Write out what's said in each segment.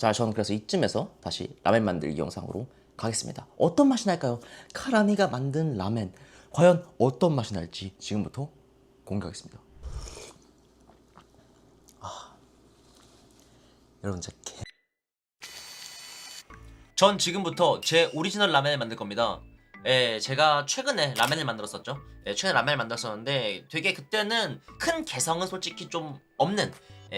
자, 저는 그래서 이쯤에서 다시 라멘 만들기 영상으로 가겠습니다. 어떤 맛이 날까요? 카라미가 만든 라멘 과연 어떤 맛이 날지 지금부터 공개하겠습니다. 여러분 진짜 전 지금부터 제 오리지널 라멘을 만들 겁니다. 예, 제가 최근에 라멘을 만들었었죠. 예, 최근에 라멘을 만들었었는데 되게 그때는 큰 개성은 솔직히 좀 없는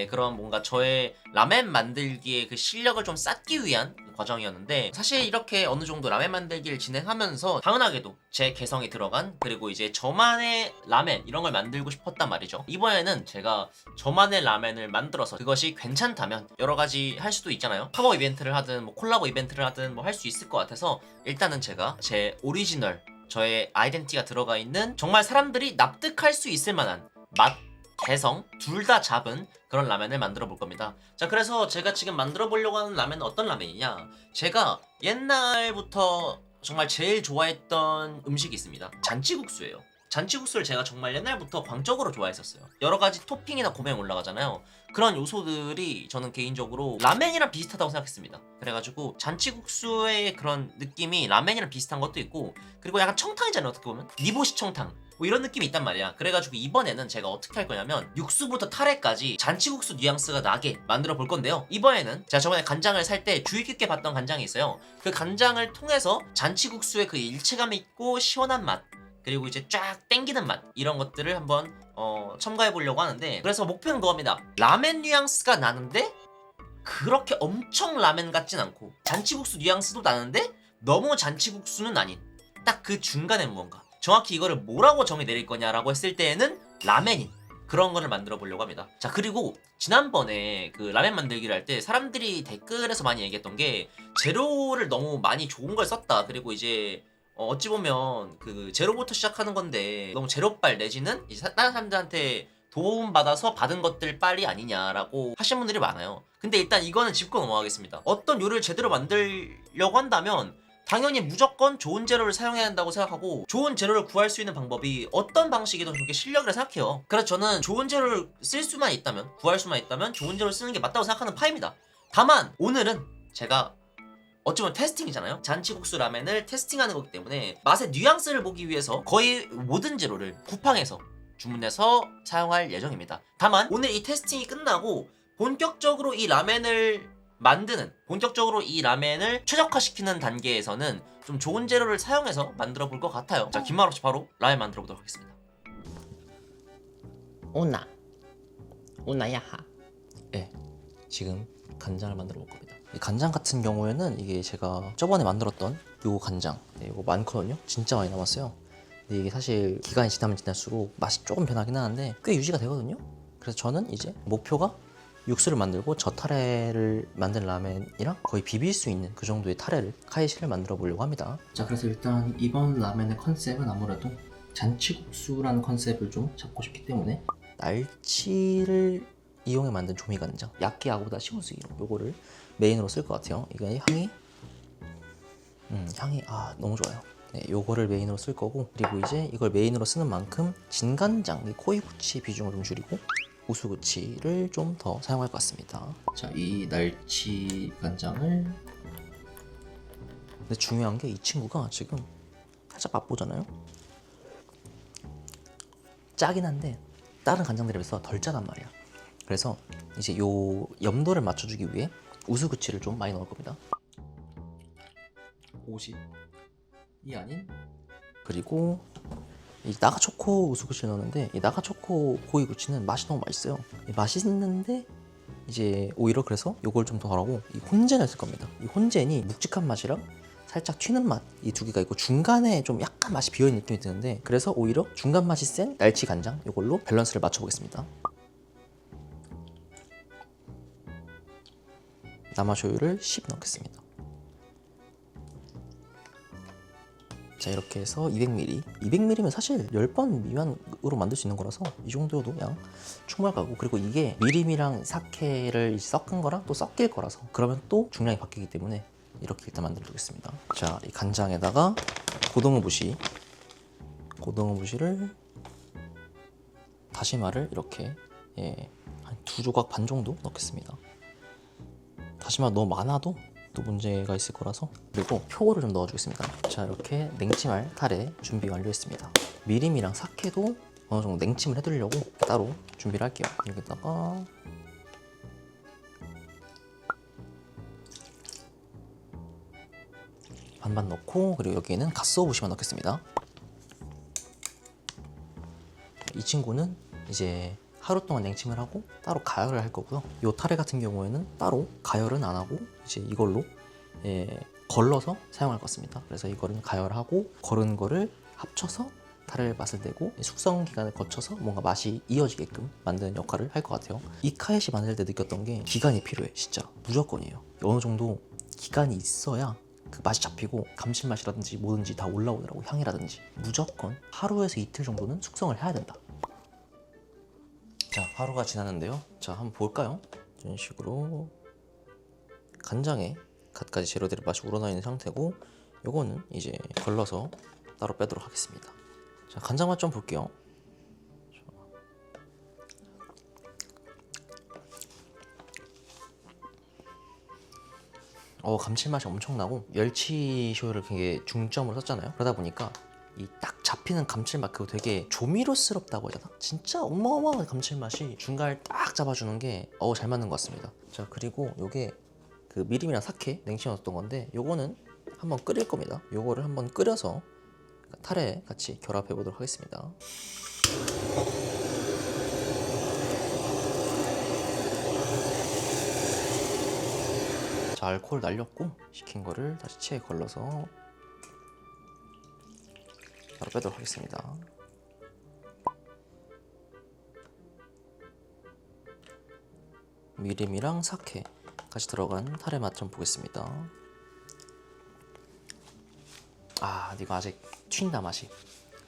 그런 뭔가 저의 라멘 만들기의 그 실력을 좀 쌓기 위한 과정이었는데, 사실 이렇게 어느 정도 라멘 만들기를 진행하면서 당연하게도 제 개성이 들어간, 그리고 이제 저만의 라멘 이런 걸 만들고 싶었단 말이죠. 이번에는 제가 저만의 라멘을 만들어서 그것이 괜찮다면 여러 가지 할 수도 있잖아요. 팝업 이벤트를 하든 뭐 콜라보 이벤트를 하든 뭐 할 수 있을 것 같아서 일단은 제가 제 오리지널, 저의 아이덴티티가 들어가 있는 정말 사람들이 납득할 수 있을 만한 맛, 개성 둘 다 잡은 그런 라면을 만들어 볼 겁니다. 자, 그래서 제가 지금 만들어 보려고 하는 라면은 어떤 라면이냐, 제가 옛날부터 정말 제일 좋아했던 음식이 있습니다. 잔치국수예요. 잔치국수를 제가 정말 옛날부터 광적으로 좋아했었어요. 여러 가지 토핑이나 고명이 올라가잖아요. 그런 요소들이 저는 개인적으로 라멘이랑 비슷하다고 생각했습니다. 그래가지고 잔치국수의 그런 느낌이 라멘이랑 비슷한 것도 있고, 그리고 약간 청탕이잖아요, 어떻게 보면. 니보시 청탕 뭐 이런 느낌이 있단 말이야. 그래가지고 이번에는 제가 어떻게 할 거냐면 육수부터 타레까지 잔치국수 뉘앙스가 나게 만들어 볼 건데요. 이번에는 제가 저번에 간장을 살 때 주의 깊게 봤던 간장이 있어요. 그 간장을 통해서 잔치국수의 그 일체감 있고 시원한 맛, 그리고 이제 쫙 땡기는 맛, 이런 것들을 한번 첨가해 보려고 하는데, 그래서 목표는 그겁니다. 라멘 뉘앙스가 나는데 그렇게 엄청 라멘 같진 않고, 잔치국수 뉘앙스도 나는데 너무 잔치국수는 아닌 딱 그 중간에 무언가, 정확히 이거를 뭐라고 정의 내릴 거냐라고 했을 때에는 라멘인 그런 거를 만들어 보려고 합니다. 자, 그리고 지난번에 그 라멘 만들기를 할 때 사람들이 댓글에서 많이 얘기했던 게 재료를 너무 많이 좋은 걸 썼다, 그리고 이제 어찌 보면 그 제로부터 시작하는 건데 너무 제로빨 내지는 이제 다른 사람들한테 도움받아서 받은 것들 빨이 아니냐라고 하신 분들이 많아요. 근데 일단 이거는 짚고 넘어가겠습니다. 어떤 요리를 제대로 만들려고 한다면 당연히 무조건 좋은 재료를 사용해야 한다고 생각하고, 좋은 재료를 구할 수 있는 방법이 어떤 방식이든 그렇게 실력이라 생각해요. 그래서 저는 좋은 재료를 쓸 수만 있다면, 구할 수만 있다면 좋은 재료를 쓰는 게 맞다고 생각하는 파입니다. 다만 오늘은 제가 어찌 보면 테스팅이잖아요. 잔치국수 라멘을 테스팅하는 거기 때문에 맛의 뉘앙스를 보기 위해서 거의 모든 재료를 쿠팡에서 주문해서 사용할 예정입니다. 다만 오늘 이 테스팅이 끝나고 본격적으로 이 라멘을 만드는, 본격적으로 이 라멘을 최적화시키는 단계에서는 좀 좋은 재료를 사용해서 만들어 볼 것 같아요. 자, 긴 말 없이 바로 라멘 만들어 보도록 하겠습니다. 오나야하. 네, 지금 간장을 만들어 볼 겁니다. 이 간장 같은 경우에는 이게 제가 저번에 만들었던 요 간장, 이거 많거든요. 진짜 많이 남았어요. 근데 이게 사실 기간이 지나면 지날수록 맛이 조금 변하긴 하는데 꽤 유지가 되거든요. 그래서 저는 이제 목표가 육수를 만들고 저 타레를 만든 라멘이랑 거의 비빌 수 있는 그 정도의 타레를, 카이시를 만들어 보려고 합니다. 자, 그래서 일단 이번 라멘의 컨셉은 아무래도 잔치국수라는 컨셉을 좀 잡고 싶기 때문에 날치를 이용해 만든 조미간장, 얇게 아고다 시원수기, 요거를 메인으로 쓸 것 같아요. 이게 향이 너무 좋아요. 네, 요거를 메인으로 쓸 거고, 그리고 이제 이걸 메인으로 쓰는 만큼 진간장, 코이부치 비중을 좀 줄이고 우수구치를 좀 더 사용할 것 같습니다. 자, 이 날치 간장을, 근데 중요한 게 이 친구가 지금 살짝 맛보잖아요. 짜긴 한데 다른 간장들에 비해서 덜 짜단 말이야. 그래서 이제 요 염도를 맞춰주기 위해 우수구치를 좀 많이 넣을 겁니다. 50이 아닌, 그리고 이 나가초코 우수구치를 넣었는데, 이 나가초코 고이구치는 맛이 너무 맛있어요. 맛있는데 이제 오히려 그래서 요걸 좀 더 하라고 이 혼젠을 쓸 겁니다. 이 혼젠이 묵직한 맛이랑 살짝 튀는 맛, 이 두 개가 있고 중간에 좀 약간 맛이 비어있는 느낌이 드는데, 그래서 오히려 중간 맛이 센 날치 간장, 요걸로 밸런스를 맞춰보겠습니다. 남아쇼유를 10 넣겠습니다. 자, 이렇게 해서 200ml. 200ml면 사실 10번 미만으로 만들 수 있는 거라서 이 정도도 그냥 충분할 거고, 그리고 이게 미림이랑 사케를 섞은 거랑 또 섞일 거라서 그러면 또 중량이 바뀌기 때문에 이렇게 일단 만들어 두겠습니다. 자, 이 간장에다가 고등어부시를 다시마를 이렇게 한 2조각 반 정도 넣겠습니다. 다시마 너무 많아도 또 문제가 있을 거라서. 그리고 표고를 좀 넣어주겠습니다. 자, 이렇게 냉찜할 타레 준비 완료했습니다. 미림이랑 사케도 어느 정도 냉찜을 해두려고 따로 준비를 할게요. 여기다가 반반 넣고, 그리고 여기에는 갓소부시만 넣겠습니다. 이 친구는 이제 하루 동안 냉찜을 하고 따로 가열을 할 거고요. 이 타레 같은 경우에는 따로 가열은 안 하고 이제 이걸로 걸러서 사용할 것 같습니다. 그래서 이거는 가열하고 걸은 거를 합쳐서 타레의 맛을 내고 숙성 기간을 거쳐서 뭔가 맛이 이어지게끔 만드는 역할을 할 것 같아요. 이 카에시 만들 때 느꼈던 게 기간이 필요해. 진짜 무조건이에요. 어느 정도 기간이 있어야 그 맛이 잡히고 감칠맛이라든지 뭐든지 다 올라오더라고. 향이라든지. 무조건 하루에서 이틀 정도는 숙성을 해야 된다. 자, 하루가 지났는데요. 자, 한번 볼까요? 이런 식으로 간장에 갖가지 재료들의 맛이 우러나 있는 상태고, 요거는 이제 걸러서 따로 빼도록 하겠습니다. 자, 간장 맛 좀 볼게요. 감칠맛이 엄청나고, 멸치 쇼유를 굉장히 중점으로 썼잖아요. 그러다 보니까 이 딱 잡히는 감칠맛, 그거 되게 조미료스럽다고 해야 되나? 진짜 어마어마한 감칠맛이 중간을 딱 잡아주는 게 잘 맞는 것 같습니다. 자, 그리고 요게 그 미림이랑 사케 냉심에 넣었던 건데, 요거는 한번 끓일 겁니다. 요거를 한번 끓여서 타레 같이 결합해 보도록 하겠습니다. 자, 알코올 날렸고 식힌 거를 다시 체에 걸러서 바로 빼도록 하겠습니다. 미림이랑 사케 같이 들어간 타레 맛 좀 보겠습니다. 이거 아직 튄다. 맛이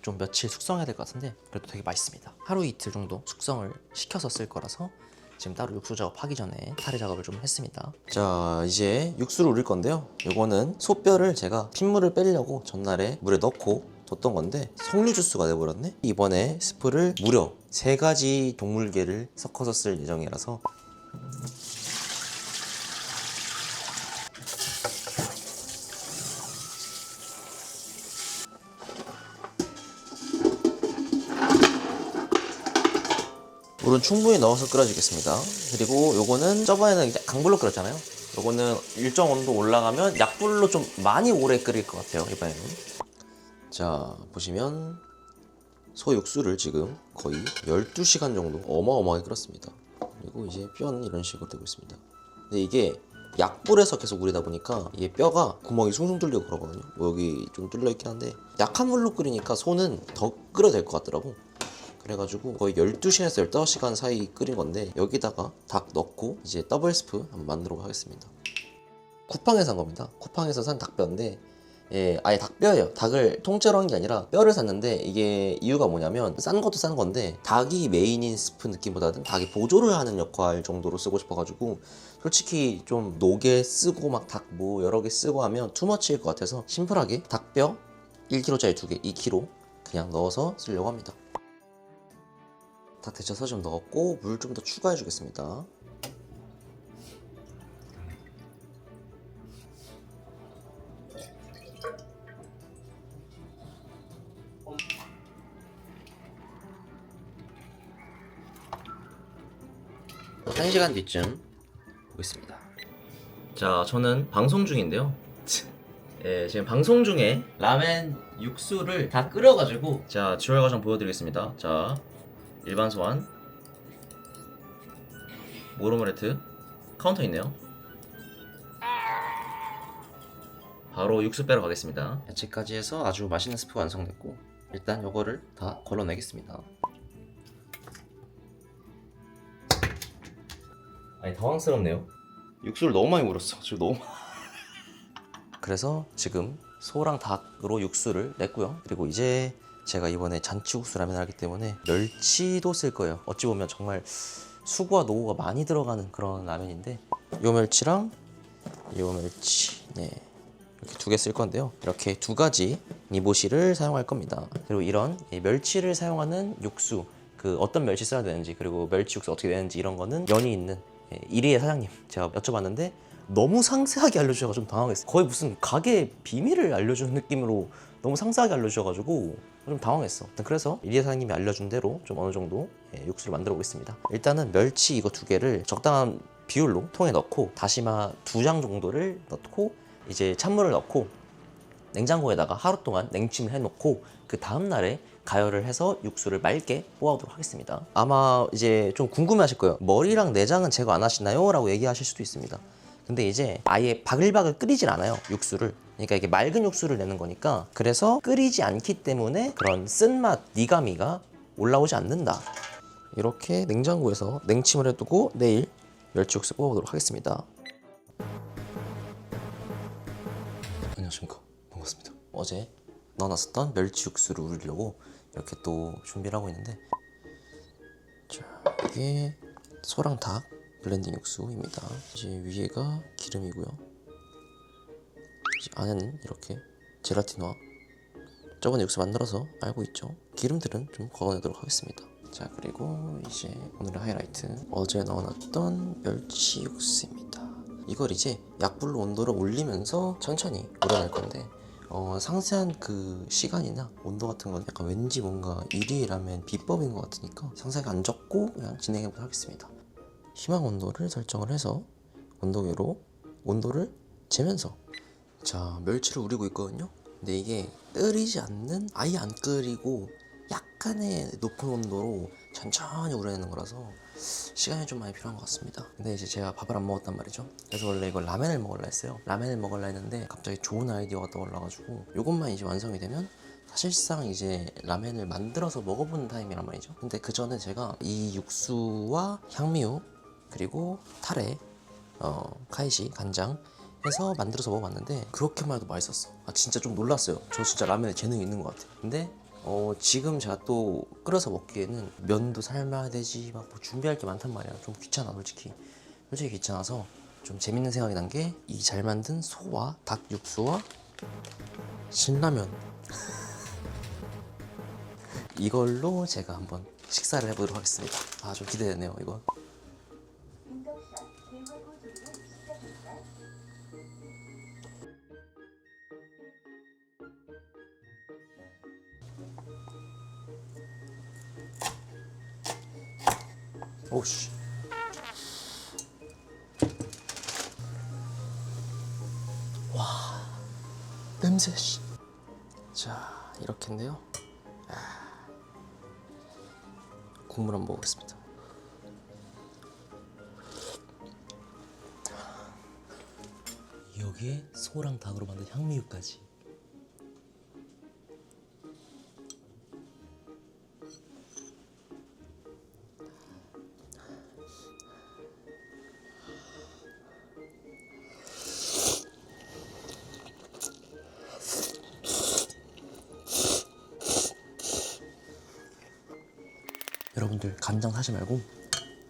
좀 며칠 숙성해야 될 것 같은데 그래도 되게 맛있습니다. 하루 이틀 정도 숙성을 시켜서 쓸 거라서 지금 따로 육수 작업하기 전에 타레 작업을 좀 했습니다. 자, 이제 육수를 우릴 건데요. 요거는 소뼈를 제가 핏물을 빼려고 전날에 물에 넣고 뒀던 건데 석류 주스가 돼버렸네. 이번에 스프를 무려 3가지 동물계를 섞어서 쓸 예정이라서 물은 충분히 넣어서 끓여주겠습니다. 그리고 요거는 저번에는 이제 강불로 끓였잖아요. 요거는 일정 온도 올라가면 약불로 좀 많이 오래 끓일 것 같아요, 이번에는. 자, 보시면 소 육수를 지금 거의 12시간 정도 어마어마하게 끓였습니다. 그리고 이제 뼈는 이런 식으로 되고 있습니다. 근데 이게 약불에서 계속 우리다 보니까 이게 뼈가 구멍이 숭숭 뚫리고 그러거든요. 뭐 여기 좀 뚫려 있긴 한데 약한 물로 끓이니까 소는 더 끓여야 될 것 같더라고. 그래가지고 거의 12시간에서 15시간 사이 끓인 건데 여기다가 닭 넣고 이제 더블 스프 한번 만들어 보겠습니다. 쿠팡에서 산 겁니다. 쿠팡에서 산 닭뼈인데 아예 닭뼈예요. 닭을 통째로 한 게 아니라 뼈를 샀는데 이게 이유가 뭐냐면 싼 것도 싼 건데 닭이 메인인 스프 느낌보다는 닭이 보조를 하는 역할 정도로 쓰고 싶어가지고 솔직히 좀 노게 쓰고 막 닭 뭐 여러 개 쓰고 하면 투머치일 것 같아서 심플하게 닭뼈 1kg짜리 2개 2kg 그냥 넣어서 쓰려고 합니다. 다 데쳐서 좀 넣었고 물 좀 더 추가해 주겠습니다. 한 시간 뒤쯤 보겠습니다. 자, 저는 방송 중인데요. 지금 방송 중에 라멘 육수를 다 끓여가지고 자, 지월 과정 보여드리겠습니다. 자, 일반 소환, 모로모레트, 카운터 있네요. 바로 육수 빼러 가겠습니다. 야채까지 해서 아주 맛있는 스프 완성됐고 일단 요거를 다 걸러내겠습니다. 아니 당황스럽네요. 육수를 너무 많이 물었어. 지금 너무 그래서 지금 소랑 닭으로 육수를 냈고요. 그리고 이제 제가 이번에 잔치국수 라면을 하기 때문에 멸치도 쓸 거예요. 어찌 보면 정말 수고와 노고가 많이 들어가는 그런 라면인데 요 멸치랑 요 멸치 이렇게 2개 쓸 건데요. 이렇게 2가지 니보시를 사용할 겁니다. 그리고 이런 멸치를 사용하는 육수 그 어떤 멸치 써야 되는지 그리고 멸치 육수 어떻게 되는지 이런 거는 연이 있는 이리의 사장님 제가 여쭤봤는데 너무 상세하게 알려주셔서 좀 당황했어요. 거의 무슨 가게 비밀을 알려주는 느낌으로 너무 상세하게 알려주셔가지고 좀 당황했어. 그래서 이리 사장님이 알려준 대로 좀 어느 정도 육수를 만들어 보겠습니다. 일단은 멸치 이거 2개를 적당한 비율로 통에 넣고 다시마 2장 정도를 넣고 이제 찬물을 넣고 냉장고에다가 하루 동안 냉침을 해놓고 그 다음날에 가열을 해서 육수를 맑게 뽑아오도록 하겠습니다. 아마 이제 좀 궁금해하실 거예요. 머리랑 내장은 제거 안 하시나요? 라고 얘기하실 수도 있습니다. 근데 이제 아예 바글바글 끓이진 않아요, 육수를. 그러니까 이게 맑은 육수를 내는 거니까, 그래서 끓이지 않기 때문에 그런 쓴맛, 니가미가 올라오지 않는다. 이렇게 냉장고에서 냉침을 해두고 내일 멸치 육수 뽑아보도록 하겠습니다. 안녕하십니까, 반갑습니다. 어제 넣어놨었던 멸치 육수를 우리려고 이렇게 또 준비를 하고 있는데, 자, 이게 소랑 닭 블렌딩 육수입니다. 이제 위에가 기름이고요. 이제 안에는 이렇게 제라틴화, 저번에 육수 만들어서 알고 있죠. 기름들은 좀 걷어내도록 하겠습니다. 자, 그리고 이제 오늘의 하이라이트, 어제 넣어놨던 멸치 육수입니다. 이걸 이제 약불로 온도를 올리면서 천천히 우려낼 건데, 상세한 그 시간이나 온도 같은 건 약간 왠지 뭔가 이리 라면 비법인 것 같으니까 상세하게 안 적고 그냥 진행해보도록 하겠습니다. 희망 온도를 설정을 해서 온도계로 온도를 재면서, 자, 멸치를 우리고 있거든요. 근데 이게 끓이지 않는, 아예 안 끓이고 약간의 높은 온도로 천천히 우려내는 거라서 시간이 좀 많이 필요한 것 같습니다. 근데 이제 제가 밥을 안 먹었단 말이죠. 그래서 원래 이걸 라멘을 먹으려 했어요. 라멘을 먹으려 했는데 갑자기 좋은 아이디어가 떠올라가지고 이것만 이제 완성이 되면 사실상 이제 라멘을 만들어서 먹어보는 타임이란 말이죠. 근데 그 전에 제가 이 육수와 향미유 그리고 타레, 카이시, 간장 해서 만들어서 먹어봤는데 그렇게만 해도 맛있었어. 아, 진짜 좀 놀랐어요. 저 진짜 라면에 재능이 있는 것 같아. 근데 지금 제가 또 끓여서 먹기에는 면도 삶아야 되지, 막 뭐 준비할 게 많단 말이야. 좀 귀찮아, 솔직히 귀찮아서 좀 재밌는 생각이 난 게 이 잘 만든 소와 닭 육수와 신라면 이걸로 제가 한번 식사를 해보도록 하겠습니다. 아, 좀 기대되네요, 이거. 오씨. 와, 냄새 씨. 자, 이렇게인데요. 국물 한번 먹어보겠습니다. 여기에 소랑 닭으로 만든 향미유까지. 여러분들 간장 사지 말고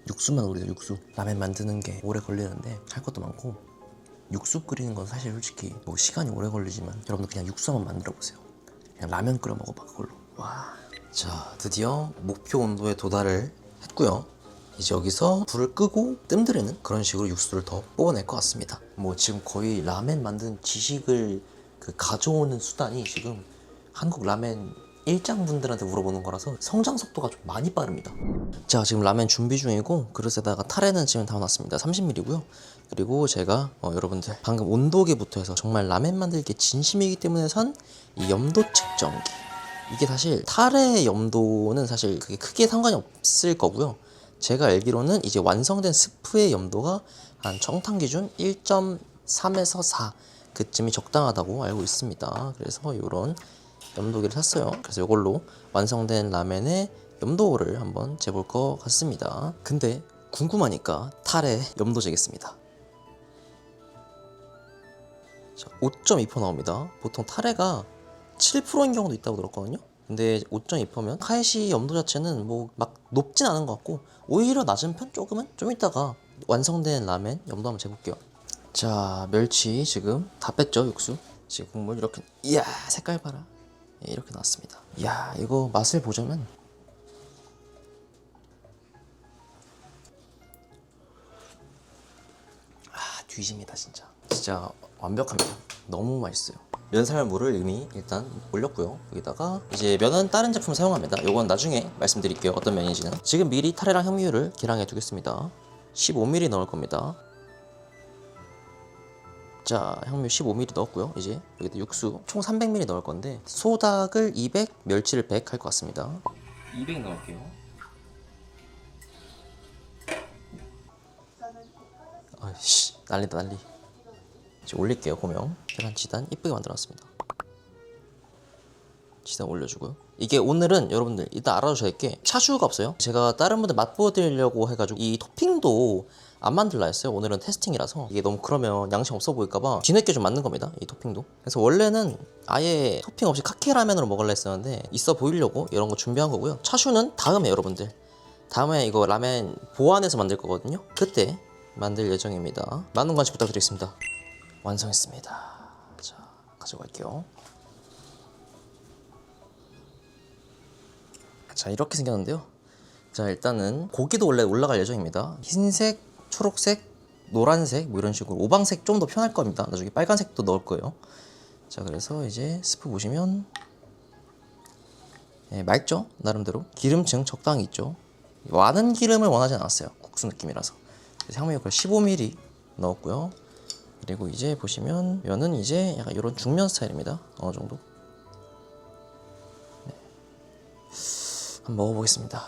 육수만 우리도 육수. 라면 만드는 게 오래 걸리는데 할 것도 많고, 육수 끓이는 건 사실 솔직히 뭐 시간이 오래 걸리지만 여러분들 그냥 육수 한번 만들어 보세요. 그냥 라면 끓여 먹어봐, 그걸로. 와. 자, 드디어 목표 온도에 도달을 했고요. 이제 여기서 불을 끄고 뜸들이는 그런 식으로 육수를 더 뽑아낼 것 같습니다. 뭐 지금 거의 라멘 만드는 지식을 가져오는 수단이 지금 한국 라멘 일장분들한테 물어보는 거라서 성장 속도가 좀 많이 빠릅니다. 자, 지금 라멘 준비 중이고 그릇에다가 타레는 지금 담아놨습니다. 30ml고요. 그리고 제가 여러분들 방금 온도계부터 해서 정말 라멘 만들기 진심이기 때문에 산 이 염도 측정기. 이게 사실 타레의 염도는 사실 그게 크게 상관이 없을 거고요. 제가 알기로는 이제 완성된 스프의 염도가 한 청탕 기준 1.3에서 4 그쯤이 적당하다고 알고 있습니다. 그래서 이런 염도기를 샀어요. 그래서 이걸로 완성된 라멘의 염도를 한번 재볼 것 같습니다. 근데 궁금하니까 타레 염도 재겠습니다. 자, 5.2% 나옵니다. 보통 타레가 7%인 경우도 있다고 들었거든요. 근데 5.2%면 카이시 염도 자체는 뭐 막 높진 않은 것 같고 오히려 낮은 편 조금은? 좀 이따가 완성된 라멘 염도 한번 재볼게요. 자, 멸치 지금 다 뺐죠, 육수. 지금 국물 이렇게, 이야, 색깔 봐라. 이렇게 나왔습니다. 이야, 이거 맛을 보자면 뒤집니다 진짜. 진짜 완벽합니다. 너무 맛있어요. 면살물을 이미 일단 올렸고요. 여기다가 이제 면은 다른 제품 사용합니다. 요건 나중에 말씀드릴게요. 어떤 면인지는. 지금 미리 타레랑 향미유를 계량해 두겠습니다. 15ml 넣을 겁니다. 자, 향미유 15ml 넣었고요. 이제 여기다 육수 총 300ml 넣을 건데 소닭을 200, 멸치를 100 할 것 같습니다. 200 넣을게요. 아이씨, 난리다 난리. 이제 올릴게요. 고명 계란 지단 이쁘게 만들어놨습니다. 지단 올려주고요. 이게 오늘은 여러분들 일단 알아두셔야 할 게 차슈가 없어요. 제가 다른 분들 맛보여드리려고 해가지고 이 토핑도 안 만들라 했어요. 오늘은 테스팅이라서 이게 너무 그러면 양심 없어 보일까봐 뒤늦게 좀 만든 겁니다. 이 토핑도. 그래서 원래는 아예 토핑 없이 카케라면으로 먹으려 했었는데 있어 보이려고 이런 거 준비한 거고요. 차슈는 다음에 여러분들 다음에 이거 라멘 보완해서 만들 거거든요. 그때 만들 예정입니다. 많은 관심 부탁드리겠습니다. 완성했습니다. 자, 가져갈게요. 자, 이렇게 생겼는데요. 자, 일단은 고기도 원래 올라갈 예정입니다. 흰색, 초록색, 노란색 뭐 이런 식으로 오방색 좀 더 편할 겁니다. 나중에 빨간색도 넣을 거예요. 자, 그래서 이제 스프 보시면 맑죠? 나름대로 기름층 적당히 있죠. 많은 기름을 원하지 않았어요. 국수 느낌이라서. 향미유 15ml 넣었고요. 그리고 이제 보시면 면은 이제 약간 이런 중면 스타일입니다. 어느 정도. 네. 한번 먹어보겠습니다.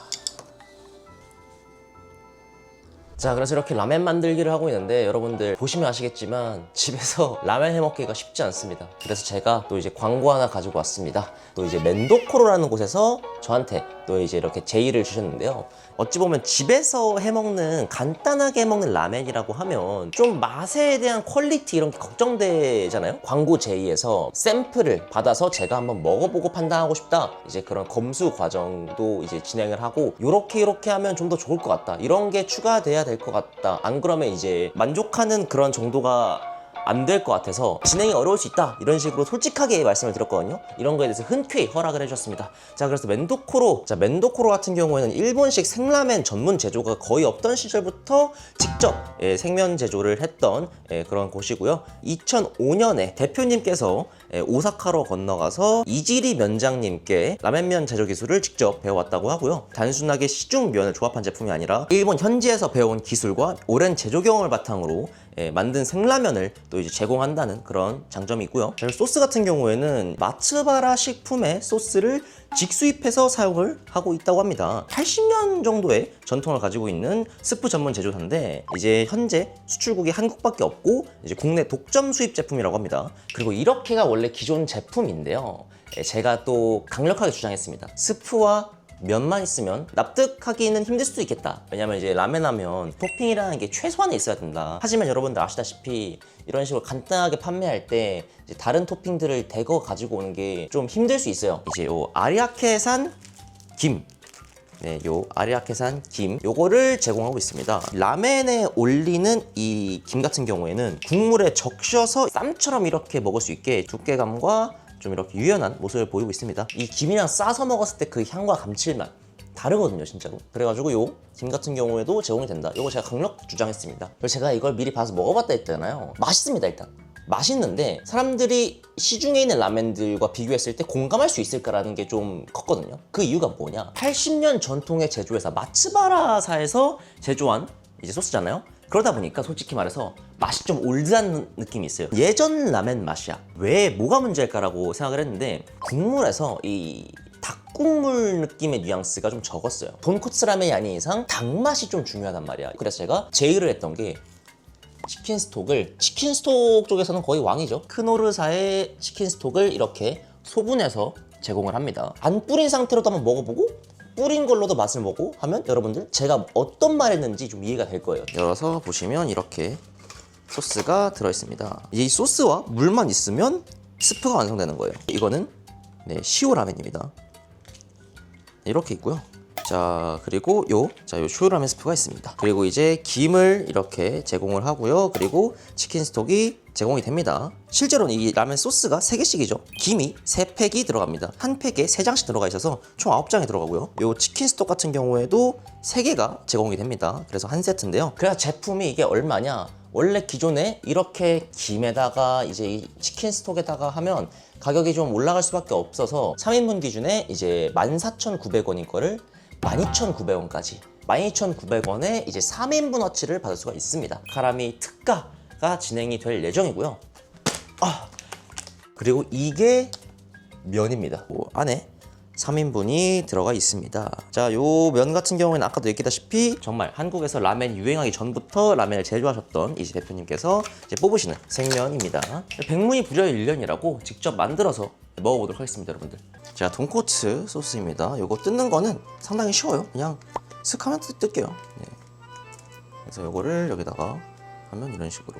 자, 그래서 이렇게 라멘 만들기를 하고 있는데 여러분들 보시면 아시겠지만 집에서 라멘 해먹기가 쉽지 않습니다. 그래서 제가 또 이제 광고 하나 가지고 왔습니다. 또 이제 멘도코로라는 곳에서 저한테 또 이제 이렇게 제의를 주셨는데요. 어찌 보면 집에서 해먹는 간단하게 해먹는 라멘이라고 하면 좀 맛에 대한 퀄리티 이런 게 걱정되잖아요. 광고 제의에서 샘플을 받아서 제가 한번 먹어보고 판단하고 싶다. 이제 그런 검수 과정도 이제 진행을 하고 요렇게 하면 좀 더 좋을 것 같다. 이런 게 추가돼야 될 것 같다. 안 그러면 이제 만족하는 그런 정도가 안 될 것 같아서 진행이 어려울 수 있다. 이런 식으로 솔직하게 말씀을 드렸거든요. 이런 거에 대해서 흔쾌히 허락을 해주셨습니다. 자, 그래서 멘도코로. 자, 멘도코로 같은 경우에는 일본식 생라멘 전문 제조가 거의 없던 시절부터 직접 생면 제조를 했던 그런 곳이고요. 2005년에 대표님께서 오사카로 건너가서 이지리 면장님께 라멘면 제조 기술을 직접 배워왔다고 하고요. 단순하게 시중면을 조합한 제품이 아니라 일본 현지에서 배워온 기술과 오랜 제조 경험을 바탕으로 만든 생라면을 또 이제 제공한다는 그런 장점이 있고요. 소스 같은 경우에는 마츠바라 식품의 소스를 직수입해서 사용을 하고 있다고 합니다. 80년 정도의 전통을 가지고 있는 스프 전문 제조사인데 이제 현재 수출국이 한국밖에 없고 이제 국내 독점 수입 제품이라고 합니다. 그리고 이렇게가 원래 기존 제품인데요. 제가 또 강력하게 주장했습니다. 스프와 면만 있으면 납득하기는 힘들 수도 있겠다. 왜냐면 이제 라멘 하면 토핑이라는 게 최소한에 있어야 된다. 하지만 여러분들 아시다시피 이런 식으로 간단하게 판매할 때 이제 다른 토핑들을 대거 가지고 오는 게 좀 힘들 수 있어요. 이제 요 아리아케산 김, 네, 요 아리아케산 김 요거를 제공하고 있습니다. 라멘에 올리는 이 김 같은 경우에는 국물에 적셔서 쌈처럼 이렇게 먹을 수 있게 두께감과 좀 이렇게 유연한 모습을 보이고 있습니다. 이 김이랑 싸서 먹었을 때 그 향과 감칠맛 다르거든요, 진짜로. 그래가지고 요 김 같은 경우에도 제공이 된다. 요거 제가 강력 주장했습니다. 그래서 제가 이걸 미리 봐서 먹어봤다 했잖아요. 맛있습니다. 일단 맛있는데 사람들이 시중에 있는 라멘들과 비교했을 때 공감할 수 있을까라는 게 좀 컸거든요. 그 이유가 뭐냐, 80년 전통의 제조회사 마츠바라사에서 제조한 이제 소스잖아요. 그러다 보니까 솔직히 말해서 맛이 좀 올드한 느낌이 있어요. 예전 라멘 맛이야. 왜 뭐가 문제일까라고 생각을 했는데 국물에서 이 닭국물 느낌의 뉘앙스가 좀 적었어요. 돈코츠 라멘이 아닌 이상 닭맛이 좀 중요하단 말이야. 그래서 제가 제의를 했던 게 치킨 스톡 쪽에서는 거의 왕이죠. 크노르사의 치킨 스톡을 이렇게 소분해서 제공을 합니다. 안 뿌린 상태로도 한번 먹어보고 뿌린 걸로도 맛을 보고 하면 여러분들 제가 어떤 말 했는지 좀 이해가 될 거예요. 열어서 보시면 이렇게 소스가 들어있습니다. 이 소스와 물만 있으면 스프가 완성되는 거예요. 이거는 시오 라멘입니다. 이렇게 있고요. 자, 그리고 요 시오 라멘 스프가 있습니다. 그리고 이제 김을 이렇게 제공을 하고요. 그리고 치킨 스톡이 제공이 됩니다. 실제로는 이 라멘 소스가 3개씩이죠. 김이 3팩이 들어갑니다. 한 팩에 3장씩 들어가 있어서 총 9장이 들어가고요. 요 치킨 스톡 같은 경우에도 3개가 제공이 됩니다. 그래서 한 세트인데요. 그래서 제품이 이게 얼마냐? 원래 기존에 이렇게 김에다가 이제 이 치킨 스톡에다가 하면 가격이 좀 올라갈 수밖에 없어서 3인분 기준에 이제 14,900원인 거를 12,900원까지 12,900원에 이제 3인분 어치를 받을 수가 있습니다. 카라미 특가가 진행이 될 예정이고요. 그리고 이게 면입니다. 안에 3인분이 들어가 있습니다. 자, 요 면 같은 경우에는 아까도 얘기했다시피 정말 한국에서 라멘 유행하기 전부터 라멘을 제조하셨던 이제 대표님께서 이제 뽑으시는 생면입니다. 백문이 불여일견이라고 직접 만들어서 먹어보도록 하겠습니다, 여러분들. 자, 돈코츠 소스입니다. 요거 뜯는 거는 상당히 쉬워요. 그냥 슥 하면 뜯게요. 네. 그래서 요거를 여기다가 하면 이런 식으로,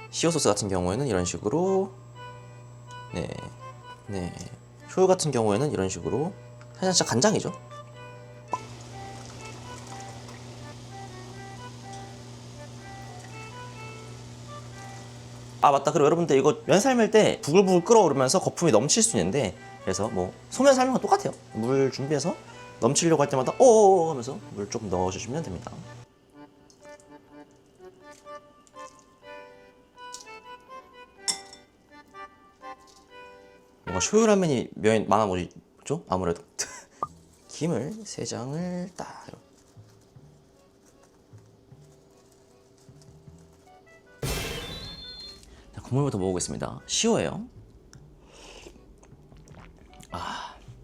시오 소스 같은 경우에는 이런 식으로, 네. 쇼유 같은 경우에는 이런 식으로, 사실 진짜 간장이죠. 아 맞다, 그리고 여러분들 이거 면 삶을 때 부글부글 끓어오르면서 거품이 넘칠 수 있는데, 그래서 뭐 소면 삶는 건 똑같아요. 물 준비해서 넘치려고 할 때마다 어어어 하면서 물 좀 넣어주시면 됩니다. 뭔가 쇼유라면이 면이 많아 보이죠? 아무래도. 김을 3장을 딱 이렇게. 자, 국물부터 먹어보겠습니다. 시오예요.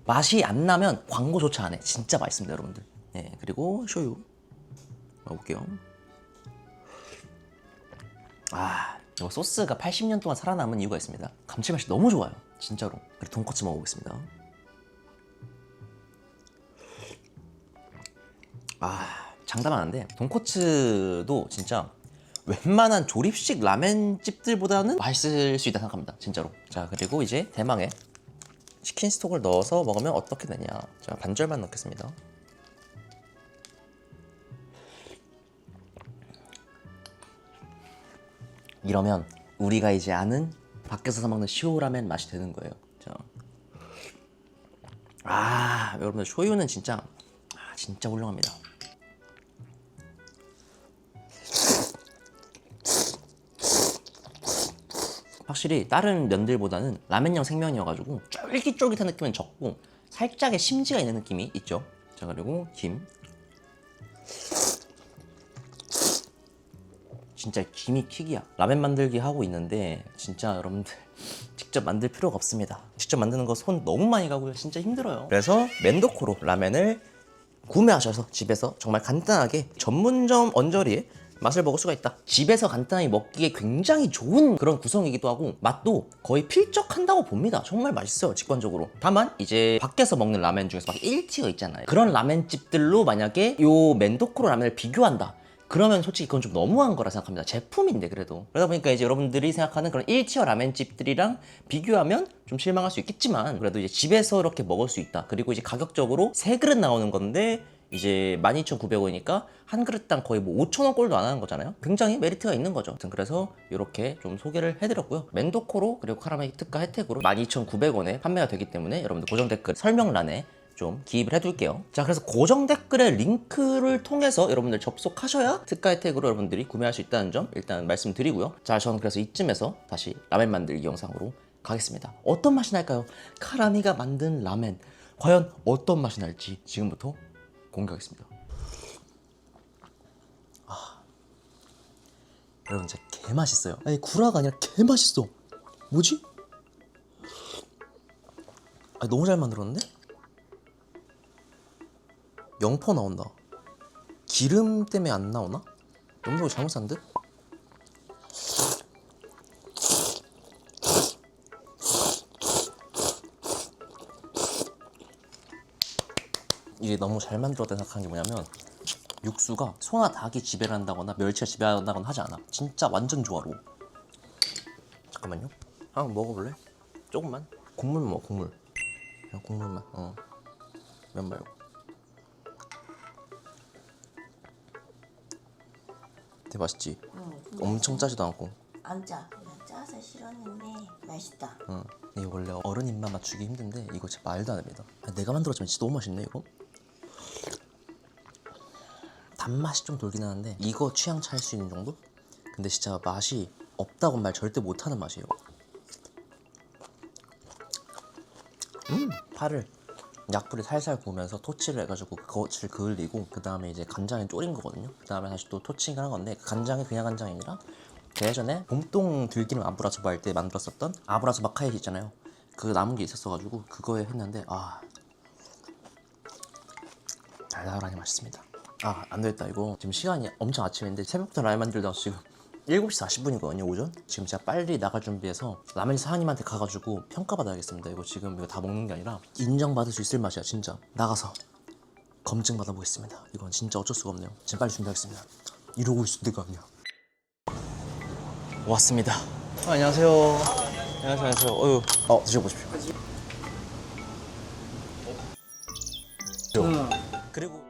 맛이 안 나면 광고조차 안 해. 진짜 맛있습니다, 여러분들. 네, 그리고 쇼유 먹어볼게요. 이거 소스가 80년 동안 살아남은 이유가 있습니다. 감칠맛이 너무 좋아요, 진짜로. 그리고 돈코츠 먹어보겠습니다. 장담 안 하는데 돈코츠도 진짜 웬만한 조립식 라멘집들보다는 맛있을 수 있다 생각합니다, 진짜로. 자, 그리고 이제 대망의 치킨 스톡을 넣어서 먹으면 어떻게 되냐. 자, 반절만 넣겠습니다. 이러면 우리가 이제 아는 밖에서 사 먹는 시오라멘 맛이 되는 거예요. 자, 여러분들 쇼유는 진짜 진짜 훌륭합니다. 확실히 다른 면들보다는 라멘형 생면이어가지고 쫄깃쫄깃한 느낌은 적고 살짝의 심지가 있는 느낌이 있죠. 자, 그리고 김. 진짜 김이 킥이야. 라멘 만들기 하고 있는데 진짜 여러분들 직접 만들 필요가 없습니다. 직접 만드는 거 손 너무 많이 가고요. 진짜 힘들어요. 그래서 멘도코로 라멘을 구매하셔서 집에서 정말 간단하게 전문점 언저리에 맛을 먹을 수가 있다. 집에서 간단하게 먹기에 굉장히 좋은 그런 구성이기도 하고 맛도 거의 필적한다고 봅니다. 정말 맛있어요, 직관적으로. 다만 이제 밖에서 먹는 라멘 중에서 막 1티어 있잖아요. 그런 라멘집들로 만약에 요 멘도코로 라멘을 비교한다, 그러면 솔직히 그건 좀 너무한 거라 생각합니다. 제품인데 그래도. 그러다 보니까 이제 여러분들이 생각하는 그런 1티어 라멘집들이랑 비교하면 좀 실망할 수 있겠지만, 그래도 이제 집에서 이렇게 먹을 수 있다. 그리고 이제 가격적으로 3그릇 나오는 건데 이제 12,900원이니까 한 그릇당 거의 뭐 5,000원 꼴도 안 하는 거잖아요. 굉장히 메리트가 있는 거죠. 아무튼 그래서 이렇게 좀 소개를 해드렸고요. 멘도코로 그리고 카라멜 특가 혜택으로 12,900원에 판매가 되기 때문에 여러분들 고정 댓글 설명란에 좀 기입을 해둘게요. 자, 그래서 고정 댓글에 링크를 통해서 여러분들 접속하셔야 특가 혜택으로 여러분들이 구매할 수 있다는 점 일단 말씀드리고요. 자, 저는 그래서 이쯤에서 다시 라멘 만들기 영상으로 가겠습니다. 어떤 맛이 날까요? 카라미가 만든 라멘 과연 어떤 맛이 날지 지금부터 공개하겠습니다. 여러분 진짜 개 맛있어요. 아니 구라가 아니라 개 맛있어. 뭐지? 너무 잘 만들었는데? 0% 나온다. 기름 때문에 안 나오나? 염도를 잘못 산 듯? 이게 너무 잘 만들었다고 생각하는 게 뭐냐면 육수가 소나 닭이 지배를 한다거나 멸치가 지배한다거나 하지 않아. 진짜 완전 조화로워. 잠깐만요. 한번 먹어볼래? 조금만. 국물만 먹어, 국물. 그냥 국물만. 면 말고. 되게 맛있지? 엄청 짜지도 않고. 안 짜. 그냥 짜서 싫었는데 맛있다. 이게 원래 어른 입맛 맞추기 힘든데 이거 진짜 말도 안 됩니다. 내가 만들었지만 진짜 너무 맛있네 이거. 단맛이 좀 돌긴 하는데 이거 취향 차일 수 있는 정도? 근데 진짜 맛이 없다고 말 절대 못하는 맛이에요. 파를 약불에 살살 구우면서 토치를 해가지고 그것을 그을리고 그 다음에 이제 간장에 졸인 거거든요. 그 다음에 다시 또 토칭을 한 건데 그 간장이 그냥 간장이 아니라 그 예전에 봄동 들기름 아브라소바 할 때 만들었었던 아브라소바 카이시 있잖아요. 그 남은 게 있었어가지고 그거에 했는데 달달하니 맛있습니다. 안 되겠다. 이거 지금 시간이 엄청 아침인데 새벽부터 라면 만들다 지금 7시 40분이거든요 오전. 지금 제가 빨리 나갈 준비해서 라면 사장님한테 가가지고 평가받아야겠습니다. 이거 지금 이거 다 먹는 게 아니라 인정받을 수 있을 맛이야 진짜. 나가서 검증 받아보겠습니다. 이건 진짜 어쩔 수가 없네요. 지금 빨리 준비하겠습니다. 이러고 있을 때가 아니야. 왔습니다. 안녕하세요. 안녕하세요. 드셔보십시오. 그리고